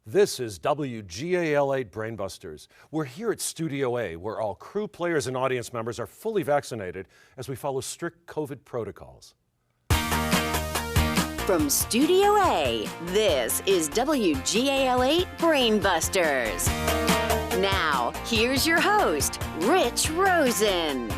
This is WGAL8 Brainbusters. We're here at Studio A, where all crew, players, and audience members are fully vaccinated as we follow strict COVID protocols. From Studio A, this is WGAL8 Brainbusters. Now, here's your host, Rich Rosen.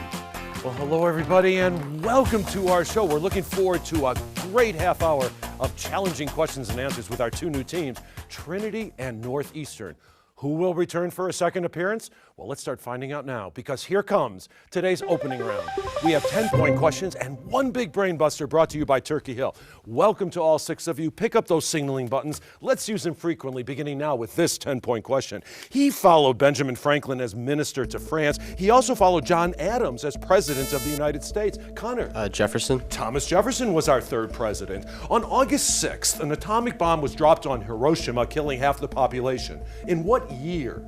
Well, hello everybody and welcome to our show. We're looking forward to a great half hour of challenging questions and answers with our two new teams, Trinity and Northeastern. Who will return for a second appearance? Well, let's start finding out now, because here comes today's opening round. We have 10-point questions and one big brain buster brought to you by Turkey Hill. Welcome to all 6 of you. Pick up those signaling buttons. Let's use them frequently, beginning now with this 10-point question. He followed Benjamin Franklin as minister to France. He also followed John Adams as president of the United States. Connor? Jefferson. Thomas Jefferson was our third president. On August 6th, an atomic bomb was dropped on Hiroshima, killing half the population. In what year?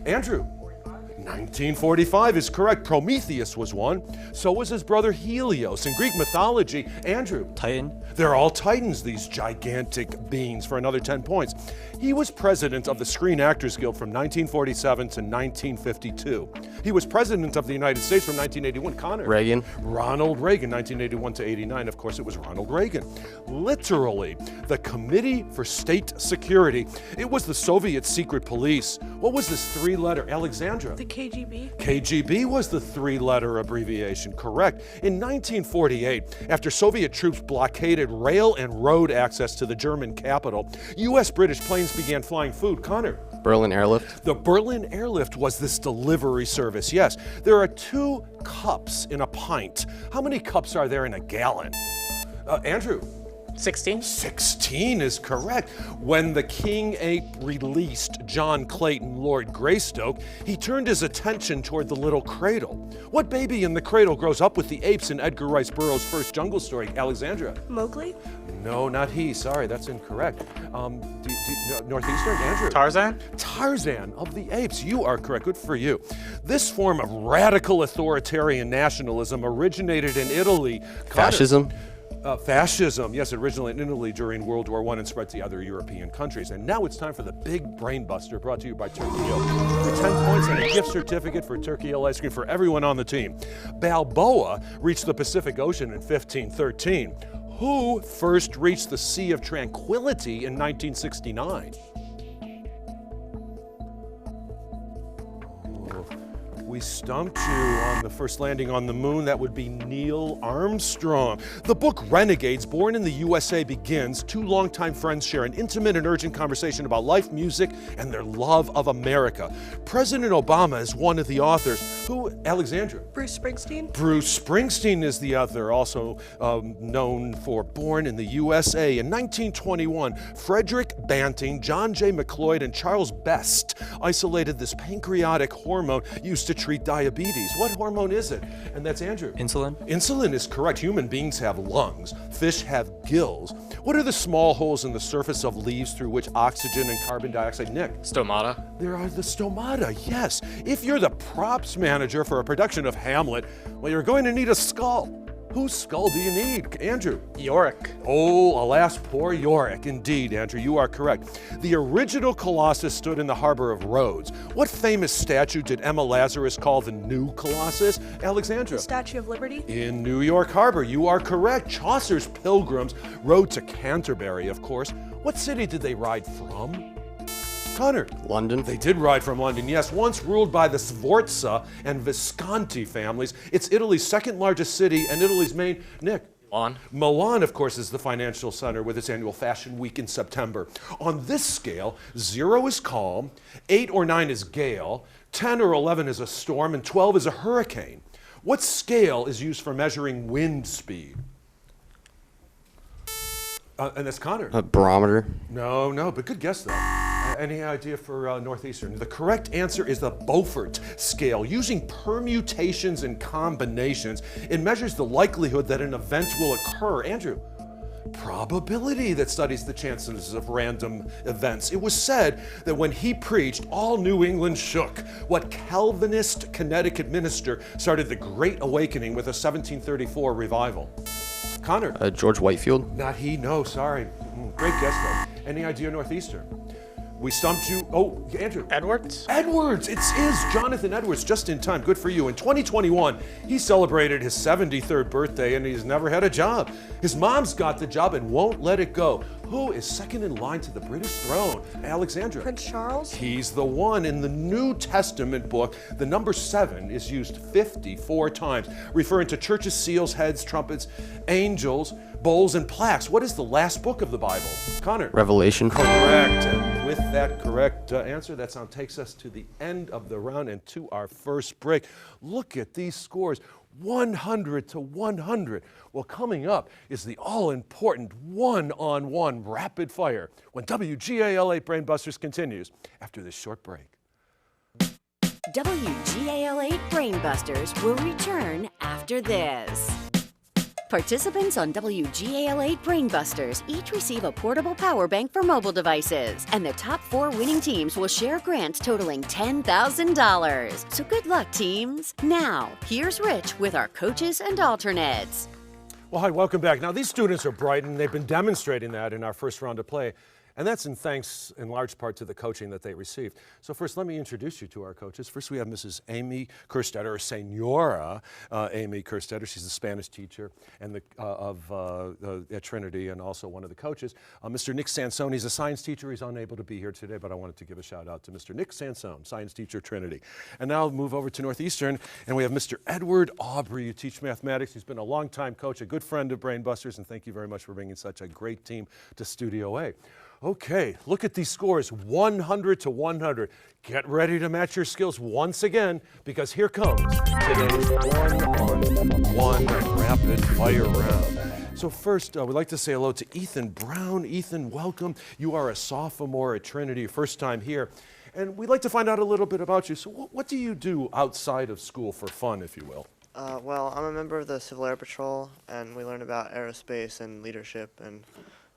Andrew? 1945 is correct. Prometheus was one. So was his brother Helios. In Greek mythology, Andrew? Titan. They're all titans, these gigantic beings, for another 10 points. He was president of the Screen Actors Guild from 1947 to 1952. He was president of the United States from 1981. Connor? Reagan. Ronald Reagan, 1981 to 89. Of course, it was Ronald Reagan. Literally, the Committee for State Security. It was the Soviet secret police. What was this 3-letter? Alexandra? The KGB? KGB was the 3-letter abbreviation, correct. In 1948, after Soviet troops blockaded rail and road access to the German capital, U.S.-British planes began flying food. Connor? Berlin Airlift. The Berlin Airlift was this delivery service, yes. There are 2 cups in a pint. How many cups are there in a gallon? Andrew? 16? 16 is correct. When the king ape released John Clayton, Lord Greystoke, he turned his attention toward the little cradle. What baby in the cradle grows up with the apes in Edgar Rice Burroughs' first Jungle Story? Alexandra? Mowgli? No, not he. Sorry, that's incorrect. Northeastern? Andrew? Tarzan? Tarzan of the Apes. You are correct. Good for you. This form of radical authoritarian nationalism originated in Italy. Fascism. Fascism, yes, originally in Italy during World War I and spread to other European countries. And now it's time for the big brain buster brought to you by Turkey Hill. For 10 points and a gift certificate for Turkey Hill ice cream for everyone on the team. Balboa reached the Pacific Ocean in 1513. Who first reached the Sea of Tranquility in 1969? We stumped you on the first landing on the moon. That would be Neil Armstrong. The book Renegades, Born in the USA begins. 2 longtime friends share an intimate and urgent conversation about life, music, and their love of America. President Obama is one of the authors. Who? Alexandra? Bruce Springsteen? Bruce Springsteen is the other, also known for Born in the USA. In 1921, Frederick Banting, John J. McLeod, and Charles Best isolated this pancreatic hormone used to treat diabetes. What hormone is it? And that's Andrew. Insulin. Insulin is correct. Human beings have lungs. Fish have gills. What are the small holes in the surface of leaves through which oxygen and carbon dioxide? Nick? Stomata. There are the stomata, yes. If you're the props manager for a production of Hamlet, well, you're going to need a skull. Whose skull do you need? Andrew? Yorick. Oh, alas, poor Yorick. Indeed, Andrew, you are correct. The original Colossus stood in the harbor of Rhodes. What famous statue did Emma Lazarus call the new Colossus? Alexandra? The Statue of Liberty? In New York Harbor, you are correct. Chaucer's pilgrims rode to Canterbury, of course. What city did they ride from? Connor? London. They did ride from London, yes. Once ruled by the Sforza and Visconti families, it's Italy's 2nd largest city and Italy's main... Nick? Milan. Milan, of course, is the financial center with its annual Fashion Week in September. On this scale, 0 is calm, 8 or 9 is gale, 10 or 11 is a storm, and 12 is a hurricane. What scale is used for measuring wind speed? And that's Connor. A barometer. No, but good guess though. Any idea for Northeastern? The correct answer is the Beaufort scale. Using permutations and combinations, it measures the likelihood that an event will occur. Andrew? Probability, that studies the chances of random events. It was said that when he preached, all New England shook. What Calvinist Connecticut minister started the Great Awakening with a 1734 revival? Connor? George Whitefield. Not he, no, sorry. Great guess though. Any idea Northeastern? We stumped you. Oh, Andrew. Edwards? Edwards, it is Jonathan Edwards, just in time. Good for you. In 2021, he celebrated his 73rd birthday and he's never had a job. His mom's got the job and won't let it go. Who is second in line to the British throne? Alexandra. Prince Charles? He's the one. In the New Testament book, the number 7 is used 54 times, referring to churches, seals, heads, trumpets, angels, bowls, and plaques. What is the last book of the Bible? Connor. Revelation. Correct. And with that correct answer, that sound takes us to the end of the round and to our first break. Look at these scores. 100 to 100. Well, coming up is the all-important one-on-one rapid fire when WGAL8 Brainbusters continues after this short break. WGAL8 Brainbusters will return after this. Participants on WGAL8 Brainbusters each receive a portable power bank for mobile devices, and the top 4 winning teams will share grants totaling $10,000. So good luck, teams. Now, here's Rich with our coaches and alternates. Well, hi, welcome back. Now, these students are bright, and they've been demonstrating that in our first round of play. And that's in thanks, in large part, to the coaching that they received. So first, let me introduce you to our coaches. First, we have Mrs. Amy Kerstetter, or Senora Amy Kerstetter. She's a Spanish teacher and at Trinity, and also one of the coaches. Mr. Nick Sansone, he's a science teacher. He's unable to be here today, but I wanted to give a shout out to Mr. Nick Sansone, science teacher at Trinity. And now I'll move over to Northeastern, and we have Mr. Edward Aubrey. You teach mathematics. He's been a long-time coach, a good friend of Brainbusters, and thank you very much for bringing such a great team to Studio A. Okay, look at these scores, 100 to 100. Get ready to match your skills once again, because here comes today's one-on-one rapid fire round. So first, we'd like to say hello to Ethan Brown. Ethan, welcome. You are a sophomore at Trinity, first time here. And we'd like to find out a little bit about you. So what do you do outside of school for fun, if you will? Well, I'm a member of the Civil Air Patrol, and we learn about aerospace and leadership and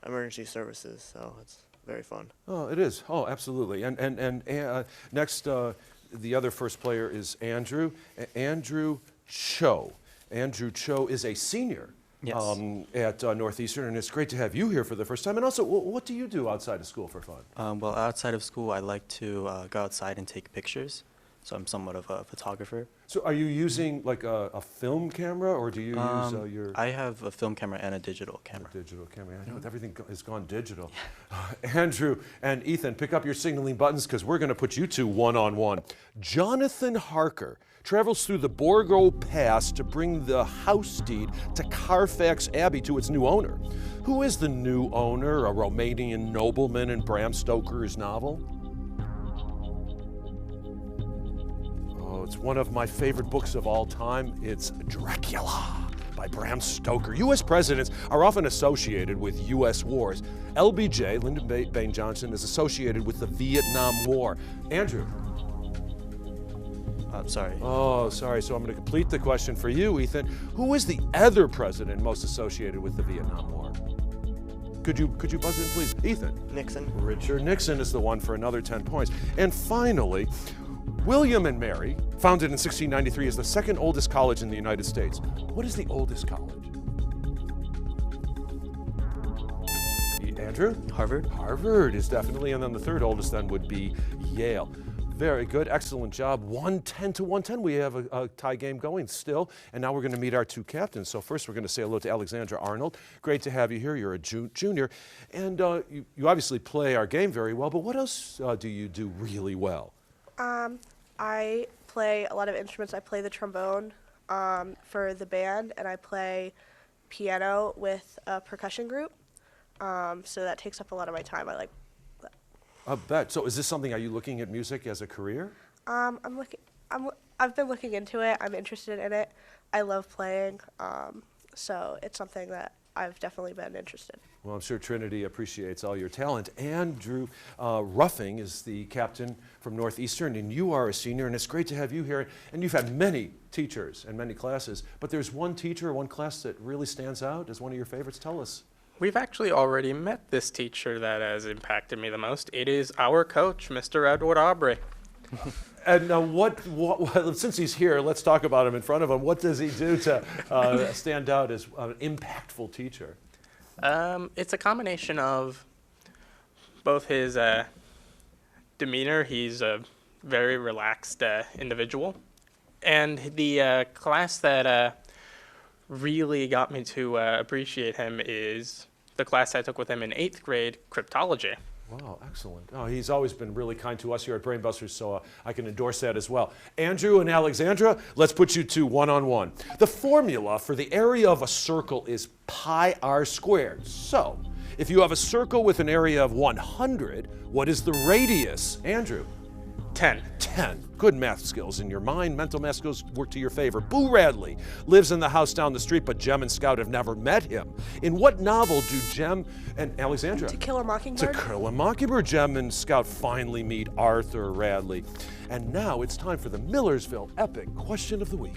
emergency services, so it's very fun. Oh, it is. Oh, absolutely. And next, the other first player is Andrew. Andrew Cho. Andrew Cho is a senior at Northeastern, and it's great to have you here for the first time. And also, what do you do outside of school for fun? Well, outside of school, I like to go outside and take pictures. So I'm somewhat of a photographer. So are you using like a film camera, or do you use your... I have a film camera and a digital camera. A digital camera. I know everything has gone digital. Andrew and Ethan, pick up your signaling buttons, because we're going to put you two one-on-one. Jonathan Harker travels through the Borgo Pass to bring the house deed to Carfax Abbey to its new owner. Who is the new owner, a Romanian nobleman in Bram Stoker's novel? It's one of my favorite books of all time. It's Dracula by Bram Stoker. U.S. presidents are often associated with U.S. wars. LBJ, Lyndon Baines Johnson, is associated with the Vietnam War. Andrew. Sorry. Oh, sorry. So I'm going to complete the question for you, Ethan. Who is the other president most associated with the Vietnam War? Could you buzz in, please? Ethan. Nixon. Richard Nixon is the one for another 10 points. And finally, William and Mary, founded in 1693, is the second oldest college in the United States. What is the oldest college? Andrew? Harvard. Harvard is definitely, and then the third oldest then would be Yale. Very good, excellent job. 110 to 110. We have a tie game going still, and now we're going to meet our two captains. So first we're going to say hello to Alexandra Arnold. Great to have you here. You're a junior, and you obviously play our game very well, but what else do you do really well? I play a lot of instruments. I play the trombone for the band, and I play piano with a percussion group. So that takes up a lot of my time. I like that. I bet. So is this something, are you looking at music as a career? I've been looking into it. I'm interested in it. I love playing. So it's something that I've definitely been interested. Well, I'm sure Trinity appreciates all your talent. Andrew Ruffing is the captain from Northeastern, and you are a senior, and it's great to have you here. And you've had many teachers and many classes, but there's one teacher or one class that really stands out as one of your favorites. Tell us. We've actually already met this teacher that has impacted me the most. It is our coach, Mr. Edward Aubrey. And what, since he's here, let's talk about him in front of him. What does he do to stand out as an impactful teacher? It's a combination of both his demeanor. He's a very relaxed individual. And the class that really got me to appreciate him is the class I took with him in 8th grade, cryptology. Wow, excellent. Oh, he's always been really kind to us here at Brainbusters, so I can endorse that as well. Andrew and Alexandra, let's put you two one-on-one. The formula for the area of a circle is pi r squared. So, if you have a circle with an area of 100, what is the radius? Andrew? 10. 10. Good math skills in your mind. Mental math skills work to your favor. Boo Radley lives in the house down the street, but Jem and Scout have never met him. In what novel do Jem and Alexandra? To Kill a Mockingbird. To Kill a Mockingbird, Jem and Scout finally meet Arthur Radley. And now it's time for the Millersville Epic Question of the Week.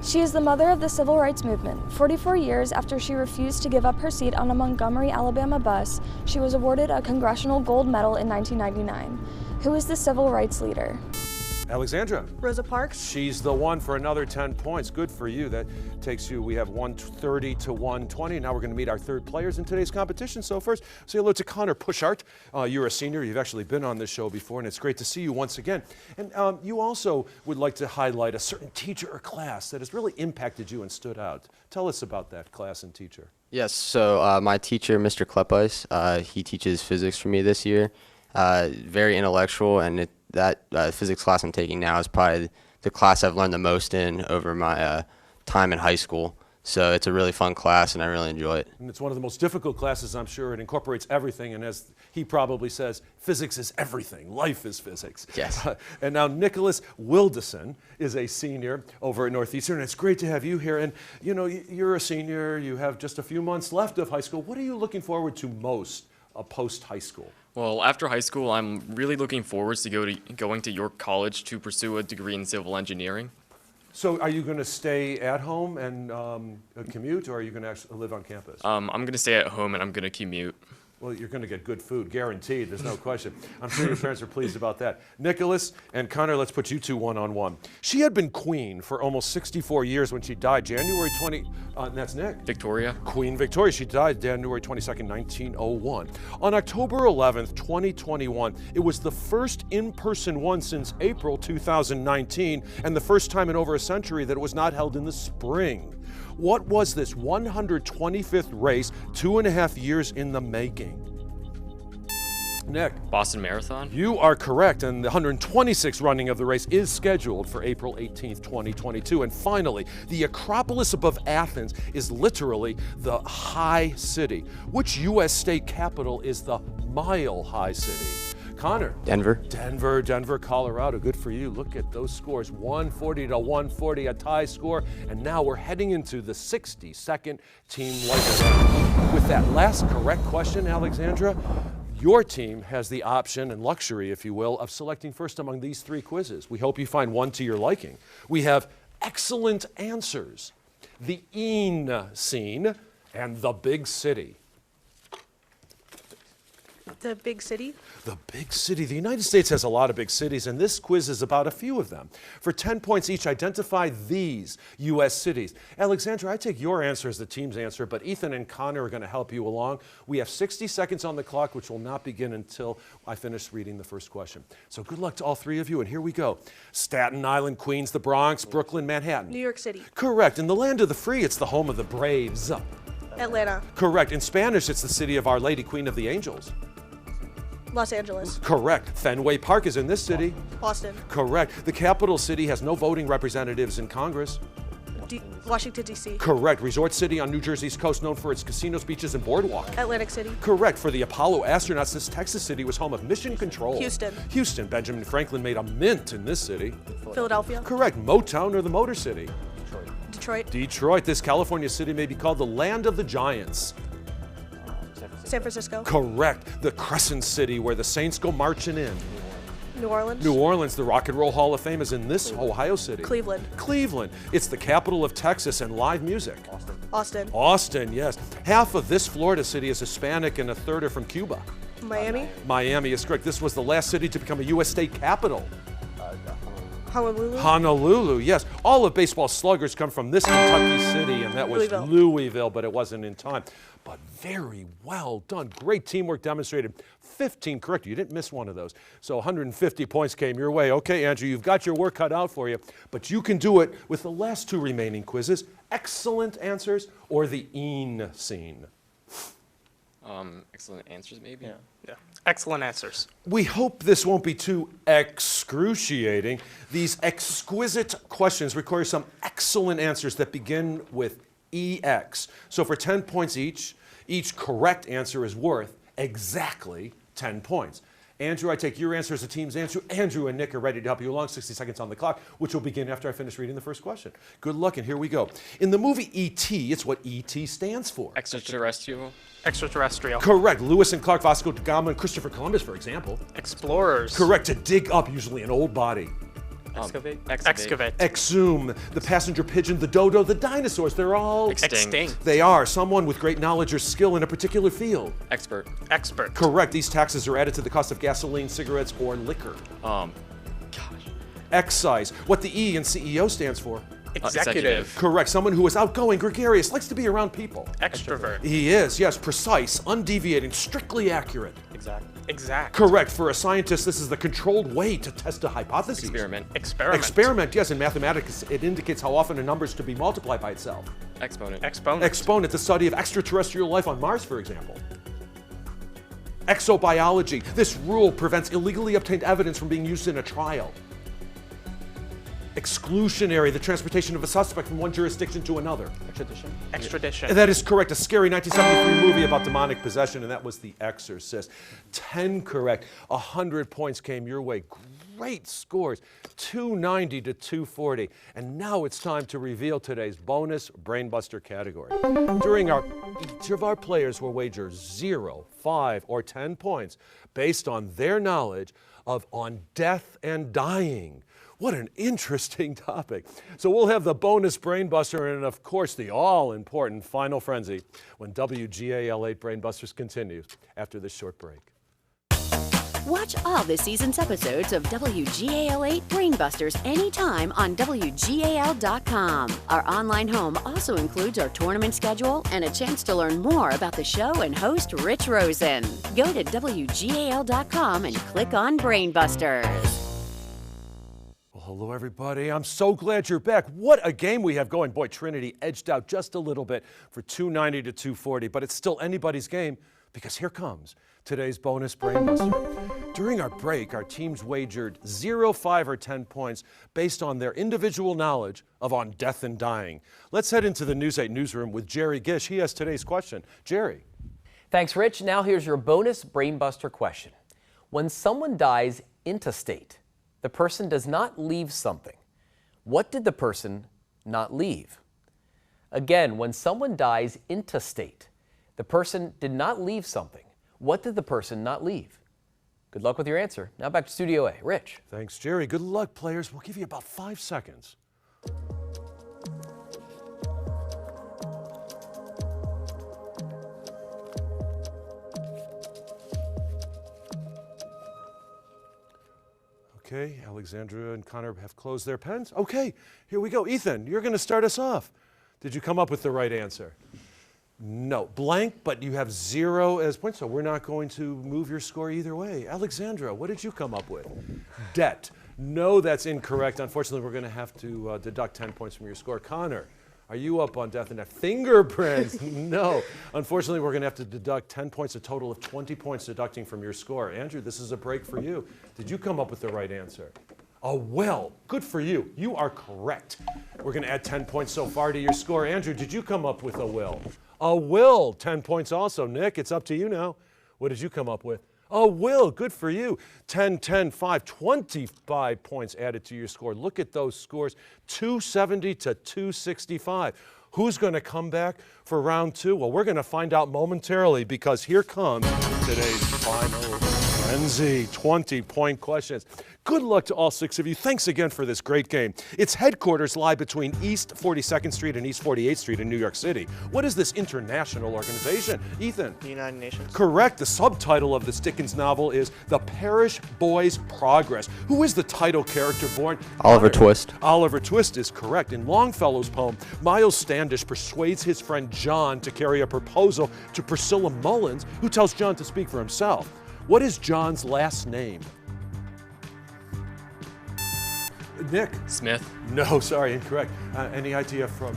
She is the mother of the Civil Rights Movement. 44 years after she refused to give up her seat on a Montgomery, Alabama bus, she was awarded a Congressional Gold Medal in 1999. Who is the civil rights leader? Alexandra. Rosa Parks. She's the one for another 10 points. Good for you. That takes you, we have 130 to 120. Now we're going to meet our third players in today's competition. So first, say hello to Connor Pushart. You're a senior. You've actually been on this show before, and it's great to see you once again. And you also would like to highlight a certain teacher or class that has really impacted you and stood out. Tell us about that class and teacher. Yes, so my teacher, Mr. Kleppeis, he teaches physics for me this year. Very intellectual, and that physics class I'm taking now is probably the class I've learned the most in over my time in high school. So it's a really fun class, and I really enjoy it. And it's one of the most difficult classes, I'm sure. It incorporates everything, and as he probably says, physics is everything. Life is physics. Yes. And now Nicholas Wildeson is a senior over at Northeastern. It's great to have you here. And you know, you're a senior. You have just a few months left of high school. What are you looking forward to most post-high school? Well, after high school, I'm really looking forward to going to York College to pursue a degree in civil engineering. So are you going to stay at home and commute, or are you going to actually live on campus? I'm going to stay at home and I'm going to commute. Well, you're going to get good food, guaranteed. There's no question. I'm sure your parents are pleased about that. Nicholas and Connor, let's put you two one-on-one. She had been queen for almost 64 years when she died January 20, and that's Nick. Victoria. Queen Victoria. She died January 22nd, 1901. On October 11th, 2021, it was the first in-person one since April 2019, and the first time in over a century that it was not held in the spring. What was this 125th race, 2.5 years in the making? Nick. Boston Marathon. You are correct, and the 126th running of the race is scheduled for April 18th, 2022. And finally, the Acropolis above Athens is literally the high city. Which U.S. state capital is the Mile High City? Connor. Denver. Denver, Colorado. Good for you. Look at those scores. 140 to 140, a tie score. And now we're heading into the 60-second team lightning round. With that last correct question, Alexandra, your team has the option and luxury, if you will, of selecting first among these three quizzes. We hope you find one to your liking. We have excellent answers, the Een scene, and the big city. The big city. The big city. The United States has a lot of big cities, and this quiz is about a few of them. For 10 points each, identify these U.S. cities. Alexandra, I take your answer as the team's answer, but Ethan and Connor are going to help you along. We have 60 seconds on the clock, which will not begin until I finish reading the first question. So good luck to all three of you, and here we go. Staten Island, Queens, the Bronx, Brooklyn, Manhattan. New York City. Correct. In the land of the free, it's the home of the Braves. Atlanta. Correct. In Spanish, it's the city of Our Lady, Queen of the Angels. Los Angeles. Correct. Fenway Park is in this city. Boston. Correct. The capital city has no voting representatives in Congress. Washington, D.C. Correct. Resort city on New Jersey's coast, known for its casinos, beaches, and boardwalk. Atlantic City. Correct. For the Apollo astronauts, this Texas city was home of Mission Control. Houston. Benjamin Franklin made a mint in this city. Philadelphia. Correct. Motown, or the Motor City. Detroit. This California city may be called the land of the giants. San Francisco. Correct. The Crescent City, where the Saints go marching in. New Orleans. New Orleans. The Rock and Roll Hall of Fame is in this Ohio city. Cleveland. It's the capital of Texas and live music. Austin, yes. Half of this Florida city is Hispanic and a third are from Cuba. Miami. Miami is correct. This was the last city to become a U.S. state capital. Honolulu. Honolulu, yes. All of baseball sluggers come from this Kentucky city, and that was Louisville, but it wasn't in time. But very well done. Great teamwork demonstrated. 15 correct. You didn't miss one of those. So 150 points came your way. Okay, Andrew, you've got your work cut out for you, but you can do it with the last two remaining quizzes. Excellent answers or the EEN scene. Excellent answers, maybe? Yeah. Excellent answers. We hope this won't be too excruciating. These exquisite questions require some excellent answers that begin with EX. So for 10 points each correct answer is worth exactly 10 points. Andrew, I take your answer as a team's answer. Andrew and Nick are ready to help you along. 60 seconds on the clock, which will begin after I finish reading the first question. Good luck, and here we go. In the movie E.T., it's what E.T. stands for. Extraterrestrial. Extraterrestrial. Correct. Lewis and Clark, Vasco da Gama, and Christopher Columbus, for example. Explorers. Correct. To dig up, usually an old body. Excavate. Exhume. The passenger pigeon, the dodo, the dinosaurs, they're all Extinct. They are. Someone with great knowledge or skill in a particular field. Expert. Correct. These taxes are added to the cost of gasoline, cigarettes, or liquor. Excise. What the E in CEO stands for. Executive. Correct. Someone who is outgoing, gregarious, likes to be around people. Extrovert. He is, yes. Precise, undeviating, strictly accurate. Exact. Correct. For a scientist, this is the controlled way to test a hypothesis. Experiment. Experiment, yes. In mathematics, it indicates how often a number is to be multiplied by itself. Exponent. Exponent, the study of extraterrestrial life on Mars, for example. Exobiology. This rule prevents illegally obtained evidence from being used in a trial. Exclusionary, the transportation of a suspect from one jurisdiction to another. Extradition. That is correct. A scary 1973 movie about demonic possession, and that was The Exorcist. 10 correct. 100 points came your way. Great scores. 290 to 240. And now it's time to reveal today's bonus Brainbuster category. Each of our players will wager 0, 5, or 10 points based on their knowledge on death and dying. What an interesting topic. So we'll have the bonus Brainbuster and, of course, the all-important Final Frenzy when WGAL 8 Brainbusters continues after this short break. Watch all this season's episodes of WGAL 8 Brainbusters anytime on WGAL.com. Our online home also includes our tournament schedule and a chance to learn more about the show and host Rich Rosen. Go to WGAL.com and click on Brainbusters. Hello, everybody. I'm so glad you're back. What a game we have going. Boy, Trinity edged out just a little bit for 290 to 240, but it's still anybody's game because here comes today's bonus Brainbuster. During our break, our teams wagered 0, 5, or 10 points based on their individual knowledge on death and dying. Let's head into the News 8 newsroom with Jerry Gish. He has today's question. Jerry. Thanks, Rich. Now here's your bonus Brainbuster question. When someone dies intestate, the person does not leave something. What did the person not leave? Again, when someone dies intestate, the person did not leave something. What did the person not leave? Good luck with your answer. Now back to Studio A. Rich. Thanks, Jerry. Good luck, players. We'll give you about 5 seconds. Okay, Alexandra and Connor have closed their pens. Okay, here we go. Ethan, you're going to start us off. Did you come up with the right answer? No. Blank, but you have 0 as points, so we're not going to move your score either way. Alexandra, what did you come up with? Debt. No, that's incorrect. Unfortunately, we're going to have to deduct 10 points from your score. Connor, are you up on death and debt? Fingerprints. No. Unfortunately, we're going to have to deduct 10 points, a total of 20 points deducting from your score. Andrew, this is a break for you. Did you come up with the right answer? A will. Good for you. You are correct. We're going to add 10 points so far to your score. Andrew, did you come up with a will? A will. 10 points also. Nick, it's up to you now. What did you come up with? A will. Good for you. 10, 10, 5, 25 points added to your score. Look at those scores. 270 to 265. Who's going to come back for round 2? Well, we're going to find out momentarily because here comes today's final frenzy. 20-point questions. Good luck to all 6 of you. Thanks again for this great game. Its headquarters lie between East 42nd Street and East 48th Street in New York City. What is this international organization? Ethan? The United Nations. Correct. The subtitle of this Dickens novel is The Parish Boy's Progress. Who is the title character born? Oliver Twist. Oliver Twist is correct. In Longfellow's poem, Miles Standish persuades his friend John to carry a proposal to Priscilla Mullins, who tells John to speak for himself. What is John's last name? Nick? Smith. No, sorry, incorrect. Any idea from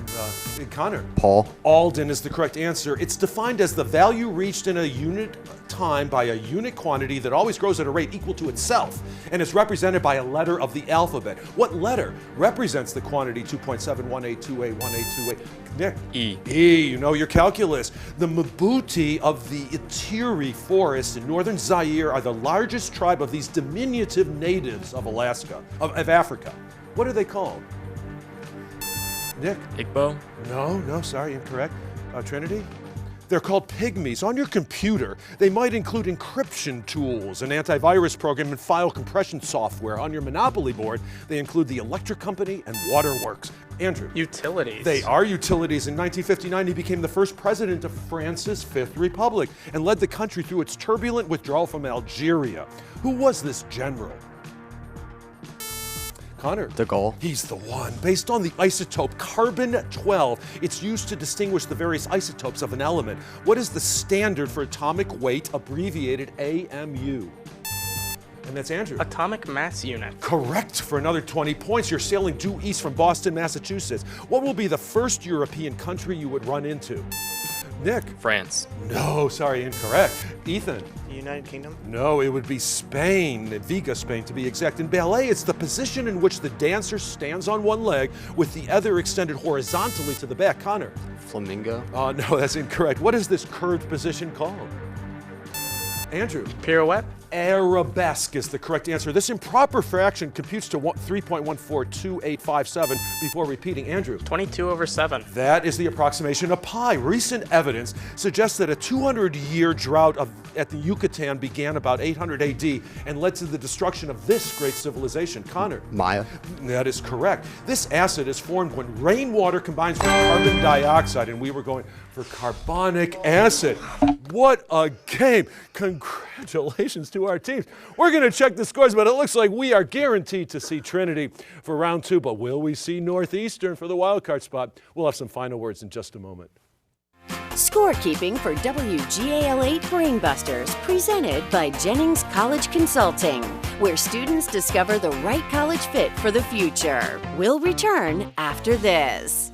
Connor? Paul. Alden is the correct answer. It's defined as the value reached in a unit time by a unit quantity that always grows at a rate equal to itself and is represented by a letter of the alphabet. What letter represents the quantity 2.718281828? Nick? E. E, you know your calculus. The Mbuti of the Ituri forest in northern Zaire are the largest tribe of these diminutive natives of Alaska, of Africa. What are they called? Nick? Igbo. No, sorry, incorrect. Trinity? They're called pygmies. On your computer, they might include encryption tools, an antivirus program, and file compression software. On your Monopoly board, they include the electric company and waterworks. Andrew? Utilities. They are utilities. In 1959, he became the first president of France's Fifth Republic and led the country through its turbulent withdrawal from Algeria. Who was this general? Connor? De Gaulle. He's the one. Based on the isotope carbon-12, it's used to distinguish the various isotopes of an element. What is the standard for atomic weight, abbreviated AMU? And that's Andrew. Atomic mass unit. Correct for another 20 points. You're sailing due east from Boston, Massachusetts. What will be the first European country you would run into? Nick? France. No, sorry, incorrect. Ethan? The United Kingdom. No, it would be Spain, Viga, Spain to be exact. In ballet, it's the position in which the dancer stands on one leg with the other extended horizontally to the back. Connor? Flamingo. No, that's incorrect. What is this curved position called? Andrew? Pirouette. Arabesque is the correct answer. This improper fraction computes to 3.142857 before repeating. Andrew? 22/7. That is the approximation of pi. Recent evidence suggests that a 200-year drought at the Yucatan began about 800 AD and led to the destruction of this great civilization. Connor? Maya. That is correct. This acid is formed when rainwater combines with carbon dioxide, and we were going for carbonic acid. What a game. Congratulations to our teams. We're going to check the scores, but it looks like we are guaranteed to see Trinity for round 2. But will we see Northeastern for the wild card spot? We'll have some final words in just a moment. Scorekeeping for WGAL 8 Brainbusters, presented by Jennings College Consulting, where students discover the right college fit for the future. We'll return after this.